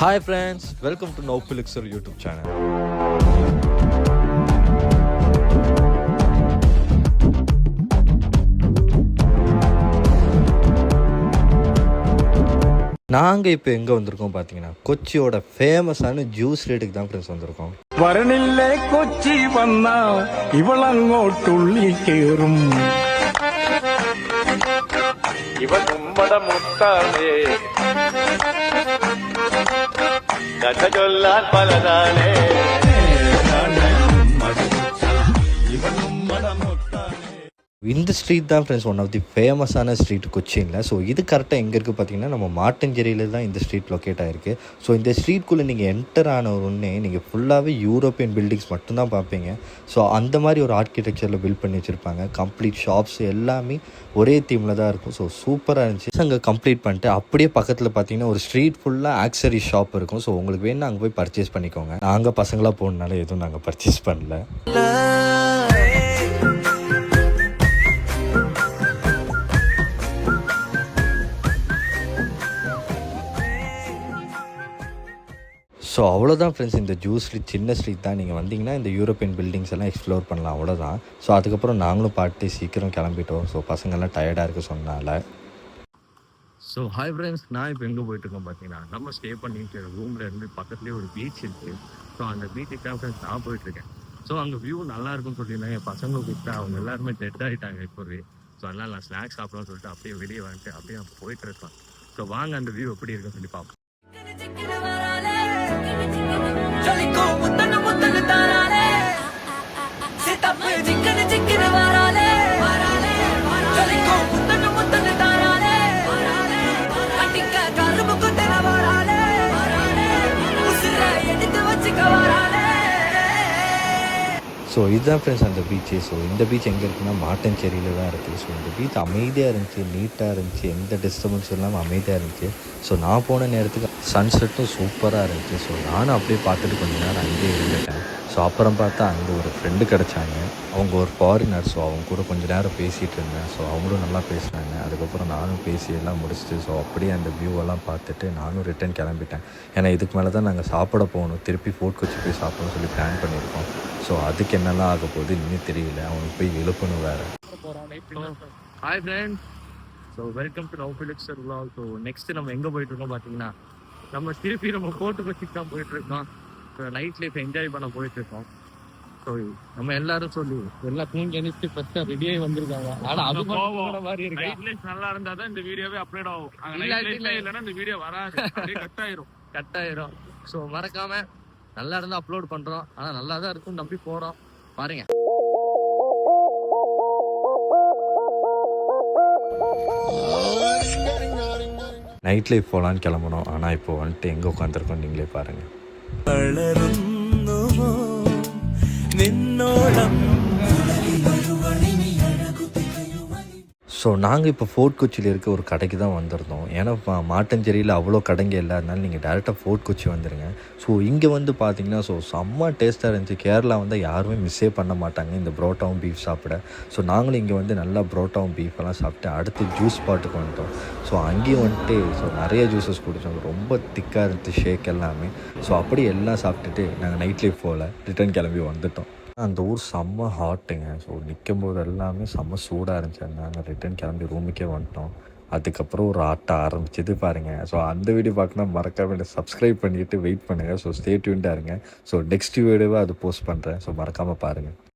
Hi friends, welcome to No Pulixer YouTube channel. நாங்கள் இப்போ எங்கே வந்திருக்கோம் பார்த்தீங்கன்னா கொச்சியோட ஃபேமஸான ஜூஸ் ரேட்டுக்கு தான் ஃப்ரெண்ட்ஸ் வந்திருக்கோம். வரணில்லை கொச்சி வந்தா இவளங்கோட்டுள்ளி கேறும் இவன் உம்மட முத்தானே கഥ ചൊല്ലാൻ പലതാനേ இந்த ஸ்ட்ரீட் தான் ஃப்ரெண்ட்ஸ் ஒன் ஆஃப் தி ஃபேமஸான ஸ்ட்ரீட் கொச்சினில். ஸோ இது கரெக்டாக எங்கே இருக்குது பார்த்தீங்கன்னா நம்ம மாட்டஞ்சேரியில் தான் இந்த ஸ்ட்ரீட் லொக்கேட் ஆகிருக்கு. ஸோ இந்த ஸ்ட்ரீட்குள்ளே நீங்கள் என்டர் ஆன உடனே நீங்கள் ஃபுல்லாகவே யூரோப்பியன் பில்டிங்ஸ் மட்டும்தான் பார்ப்பீங்க. ஸோ அந்த மாதிரி ஒரு ஆர்கிடெக்சரில் பில்ட் பண்ணி வச்சுருப்பாங்க. கம்ப்ளீட் ஷாப்ஸ் எல்லாமே ஒரே தீமில் தான் இருக்கும். ஸோ சூப்பராக இருந்துச்சு. அங்கே கம்ப்ளீட் பண்ணிட்டு அப்படியே பக்கத்தில் பார்த்தீங்கன்னா ஒரு ஸ்ட்ரீட் ஃபுல்லாக ஆக்சரி ஷாப் இருக்கும். ஸோ உங்களுக்கு வேணும் அங்கே போய் பர்ச்சேஸ் பண்ணிக்கோங்க. நாங்கள் பசங்களாக போகணுனால எதுவும் நாங்கள் பர்ச்சேஸ் பண்ணல. ஸோ அவ்வளோதான் ஃப்ரெண்ட்ஸ், இந்த ஜூஸ் ஸ்ட்ரீட் சின்ன ஸ்ட்ரீட் தான். நீங்கள் வந்தீங்கன்னா இந்த யூரோப்பியன் பில்டிங்ஸ் எல்லாம் எக்ஸ்ப்ளோர் பண்ணலாம், அவ்வளோதான். ஸோ அதுக்கப்புறம் நாங்களும் பாட்டு சீக்கிரம் கிளம்பிட்டோம். ஸோ பசங்கள்லாம் டயர்டாக இருக்க சொன்னால. ஸோ ஹாய் ஃப்ரெண்ட்ஸ், நான் இப்போ எங்கே போயிட்டுருக்கோம் பார்த்தீங்கன்னா நம்ம ஸ்டே பண்ணிட்டு ரூமில் இருந்து பக்கத்துலேயே ஒரு பீச் இருக்குது. ஸோ அந்த பீச்சுக்கு தான் ஃப்ரெண்ட்ஸ் நான் போயிட்டுருக்கேன். ஸோ அங்கே வியூ நல்லா இருக்குன்னு சொல்லியிருந்தாங்க. என் பசங்க கூப்பிட்டா அவங்க எல்லாருமே டெட் ஆகிட்டாங்க இப்போவே. ஸோ அதனால் நான் ஸ்நாக்ஸ் சாப்பிடலாம்னு சொல்லிட்டு அப்படியே வெளியே வந்துட்டு அப்படியே நான் போயிட்டுருக்கேன். ஸோ வாங்க அந்த வியூ எப்படி இருக்குன்னு சொல்லி பார்ப்போம். ஸோ இதுதான் ஃப்ரெண்ட்ஸ் அந்த பீச்சு. ஸோ இந்த பீச் எங்கே இருக்குன்னா மாட்டஞ்சேரியில் தான் இருக்குது. ஸோ இந்த பீச் அமைதியாக இருந்துச்சு, நீட்டாக இருந்துச்சு, எந்த டிஸ்டர்பன்ஸும் இல்லாமல் அமைதியாக இருந்துச்சு. ஸோ நான் போன நேரத்துக்கு சன்செட்டும் சூப்பராக இருந்துச்சு. ஸோ நானும் அப்படியே பார்த்துட்டு கொஞ்சம் நேரம் அங்கேயே இருந்துட்டேன். ஸோ அப்புறம் பார்த்தா அங்கே ஒரு ஃப்ரெண்டு கிடச்சாங்க. அவங்க ஒரு ஃபாரினர். ஸோ அவங்க கூட கொஞ்சம் நேரம் பேசிகிட்டு இருந்தேன். ஸோ அவங்களும் நல்லா பேசினாங்க. அதுக்கப்புறம் நானும் பேசி எல்லாம் முடிச்சுட்டு ஸோ அப்படியே அந்த வியூவெல்லாம் பார்த்துட்டு நானும் ரிட்டன் கிளம்பிட்டேன். ஏன்னா இதுக்கு மேலே தான் நாங்கள் சாப்பிட போகணும். திருப்பி ஃபோர்ட் கொச்சி போய் சாப்பிடணும்னு சொல்லி பிளான் பண்ணியிருக்கோம். ஸோ அதுக்கு என்னெல்லாம் ஆக போகுது இன்னும் தெரியல. அவனுக்கு போய் எழுப்பணும் வேறு. Hi friends, so welcome to நோ பிலிக்ஸர் vlog. ஸோ நெக்ஸ்ட்டு நம்ம எங்கே போயிட்டுருக்கோம் பார்த்தீங்கன்னா நம்ம திருப்பி நம்ம ஃபோர்ட் கொச்சிக்கு தான் போயிட்டுருக்கோம். ஸோ நைட் லைஃப் என்ஜாய் பண்ண போயிட்டுருக்கோம். ஸோ நம்ம எல்லாரும் சொல்லி எல்லாம் தூங்கி அனுப்பிச்சு ஃபர்ஸ்ட்டாக ரெடியாகி வந்திருக்காங்க. ஆனால் அது மாதிரி இருக்கு. நைட் லைஃப் நல்லா இருந்தால் தான் இந்த வீடியோவே அப்லோட் ஆகும். இல்லைன்னா இந்த வீடியோ வராது, கட் ஆயிரும். ஸோ மறக்காம நல்லா இருந்தால் அப்லோட் பண்ணுறோம். ஆனால் நல்லா தான் இருக்கும், நம்பி போகிறோம். பாருங்க. நைட் லைஃப் போகலான்னு கிளம்பணும். ஆனால் இப்போ வந்துட்டு எங்கே உட்காந்துருக்கோம் நீங்களே பாருங்கள். ஸோ நாங்கள் இப்போ ஃபோர்ட் கொச்சியில் இருக்க ஒரு கடைக்கு தான் வந்திருந்தோம். ஏன்னா மாட்டஞ்சேரியில் அவ்வளோ கடைங்க இல்லை, அதனால நீங்கள் டேரெக்டாக ஃபோர்ட் கொச்சி வந்துடுங்க. ஸோ இங்கே வந்து பார்த்தீங்கன்னா ஸோ செம்ம டேஸ்ட்டாக இருந்துச்சு. கேரளா வந்து யாருமே மிஸ்ஸே பண்ண மாட்டாங்க இந்த புரோட்டாவும் பீஃப் சாப்பிட. ஸோ நாங்களும் இங்கே வந்து நல்லா புரோட்டாவும் பீஃபெல்லாம் சாப்பிட்டு அடுத்து ஜூஸ் ஸ்பாட்டுக்கு வந்துட்டோம். ஸோ அங்கேயும் வந்துட்டு ஸோ நிறைய ஜூஸஸ் குடித்தோம். ரொம்ப திக்காக இருந்துச்சு ஷேக் எல்லாமே. ஸோ அப்படி எல்லாம் சாப்பிட்டுட்டு நாங்கள் நைட் லைஃப் போகல, ரிட்டர்ன் கிளம்பி வந்துட்டோம். அந்த ஊர் செம்ம ஹாட்டுங்க. ஸோ நிற்கும் போது எல்லாமே செம்ம சூடாக இருந்துச்சு. நாங்கள் ரிட்டன் கிளம்பி ரூமுக்கே வந்துட்டோம். அதுக்கப்புறம் ஒரு ஆட்டம் ஆரம்பிச்சது பாருங்கள். ஸோ அந்த வீடியோ பார்க்கணும் மறக்காம சப்ஸ்கிரைப் பண்ணிவிட்டு வெயிட் பண்ணுங்கள். ஸோ ஸ்டே டியூன்டாக இருங்க. ஸோ நெக்ஸ்ட் வீடியோவை அது போஸ்ட் பண்ணுறேன். ஸோ மறக்காமல் பாருங்கள்.